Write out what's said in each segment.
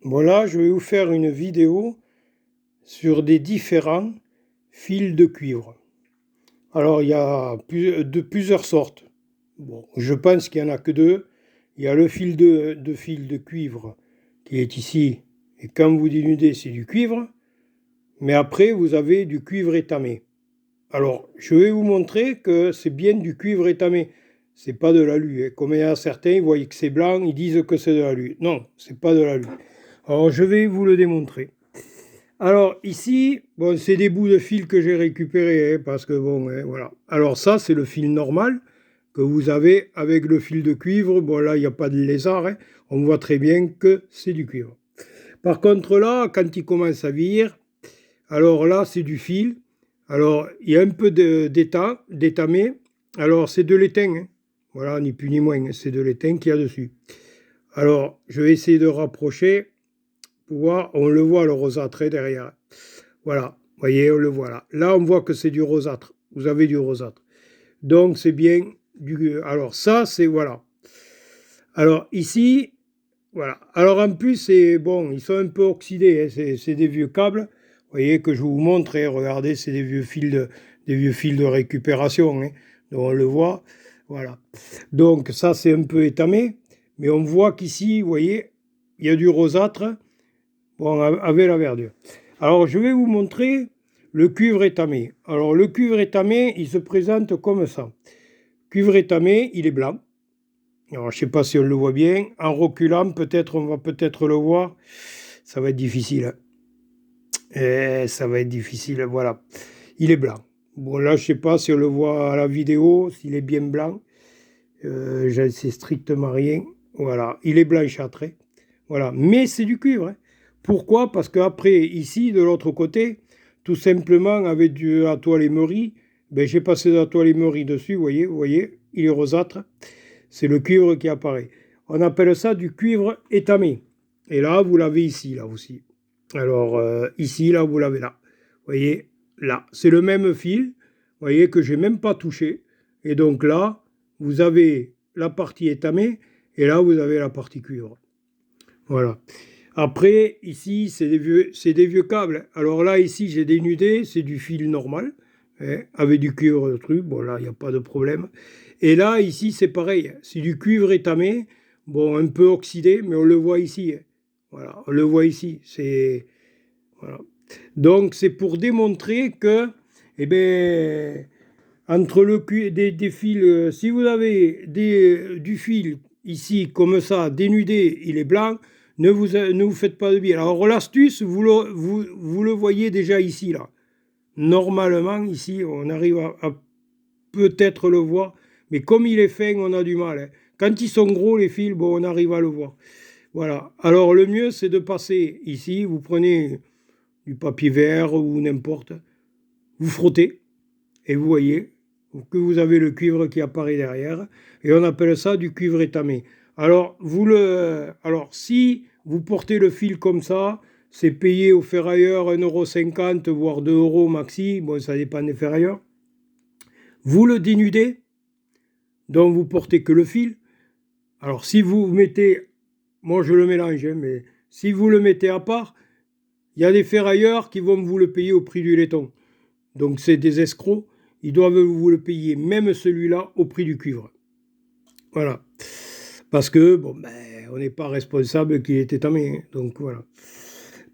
Voilà, je vais vous faire une vidéo sur des différents fils de cuivre. Alors, il y a de plusieurs sortes. Bon, je pense qu'il n'y en a que deux. Il y a le fil de cuivre qui est ici, et quand vous dénudez, c'est du cuivre. Mais après, vous avez du cuivre étamé. Alors, je vais vous montrer que c'est bien du cuivre étamé. C'est pas de l'alu, hein. Comme il y a certains, ils voient que c'est blanc, ils disent que c'est de l'alu. Non, c'est pas de l'alu. Alors, je vais vous le démontrer. Alors ici, bon, c'est des bouts de fil que j'ai récupérés, hein, parce que bon, hein, voilà. Alors ça, c'est le fil normal que vous avez avec le fil de cuivre. Bon, là, il n'y a pas de lézard, hein. On voit très bien que c'est du cuivre. Par contre, là, quand il commence à vieillir, alors là, c'est du fil. Alors, il y a un peu d'étamé. Alors, c'est de l'étain, hein. Voilà, ni plus ni moins, hein. C'est de l'étain qu'il y a dessus. Alors, je vais essayer de rapprocher pour voir. On le voit, le rosâtre derrière. Voilà, vous voyez, on le voit là. Là, on voit que c'est du rosâtre. Vous avez du rosâtre. Donc, c'est bien du... Alors, ça, c'est... Voilà. Alors, ici, voilà. Alors, en plus, c'est... Bon, ils sont un peu oxydés, hein. C'est des vieux câbles. Vous voyez que je vous montre. Hein. Regardez, c'est des vieux fils de récupération. Hein. Donc, on le voit. Voilà. Donc, ça, c'est un peu étamé. Mais on voit qu'ici, vous voyez, il y a du rosâtre. Bon, avec la verdure. Alors, je vais vous montrer le cuivre étamé. Alors, le cuivre étamé, il se présente comme ça. Cuivre étamé, il est blanc. Alors, je ne sais pas si on le voit bien. En reculant, peut-être, on va peut-être le voir. Ça va être difficile. Ça va être difficile, voilà. Il est blanc. Bon, là, je ne sais pas si on le voit à la vidéo, s'il est bien blanc. C'est strictement rien. Voilà, il est blanchâtré. Voilà, mais c'est du cuivre, hein. Pourquoi? Parce qu'après, ici, de l'autre côté, tout simplement, avec la toile émerie, ben, j'ai passé de la toile émerie dessus, vous voyez, il est rosâtre. C'est le cuivre qui apparaît. On appelle ça du cuivre étamé. Et là, vous l'avez ici, là aussi. Alors, ici, là, vous l'avez là. Vous voyez, là. C'est le même fil, vous voyez, que j'ai même pas touché. Et donc là, vous avez la partie étamée, et là, vous avez la partie cuivre. Voilà. Après, ici, c'est des vieux câbles. Alors là, ici, j'ai dénudé, c'est du fil normal, hein, avec du cuivre de truc. Bon, là, il n'y a pas de problème. Et là, ici, c'est pareil. C'est du cuivre étamé, bon, un peu oxydé, mais on le voit ici, hein. Voilà, on le voit ici. Voilà. Donc, c'est pour démontrer que, eh bien, entre des fils, si vous avez du fil ici comme ça, dénudé, il est blanc, ne vous faites pas de biais. Alors l'astuce, vous le voyez déjà ici, là. Normalement, ici, on arrive à peut-être le voir, mais comme il est fin, on a du mal, hein. Quand ils sont gros, les fils, bon, on arrive à le voir. Voilà. Alors le mieux, c'est de passer ici, vous prenez du papier vert ou n'importe, vous frottez, et vous voyez que vous avez le cuivre qui apparaît derrière, et on appelle ça du cuivre étamé. Alors, si vous portez le fil comme ça, c'est payé au ferrailleur 1,50 €, voire 2 € maxi, bon, ça dépend des ferrailleurs. Vous le dénudez, donc vous portez que le fil. Alors, si vous mettez, moi je le mélange, hein, mais si vous le mettez à part, il y a des ferrailleurs qui vont vous le payer au prix du laiton. Donc, c'est des escrocs. Ils doivent vous le payer, même celui-là, au prix du cuivre. Voilà. Parce que, bon, ben, on n'est pas responsable qu'il ait étamé, hein. Donc, voilà.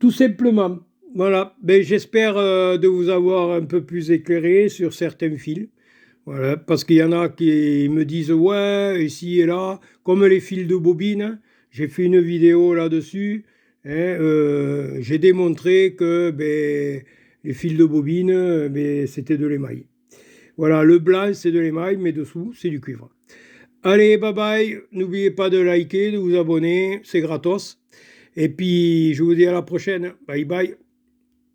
Tout simplement. Voilà. Ben, j'espère de vous avoir un peu plus éclairé sur certains fils. Voilà. Parce qu'il y en a qui me disent, ouais, ici et là, comme les fils de bobine. J'ai fait une vidéo là-dessus, hein, j'ai démontré que ben, les fils de bobine, ben, c'était de l'émail. Voilà, le blanc, c'est de l'émail, mais dessous, c'est du cuivre. Allez, bye bye. N'oubliez pas de liker, de vous abonner, c'est gratos. Et puis, je vous dis à la prochaine. Bye bye.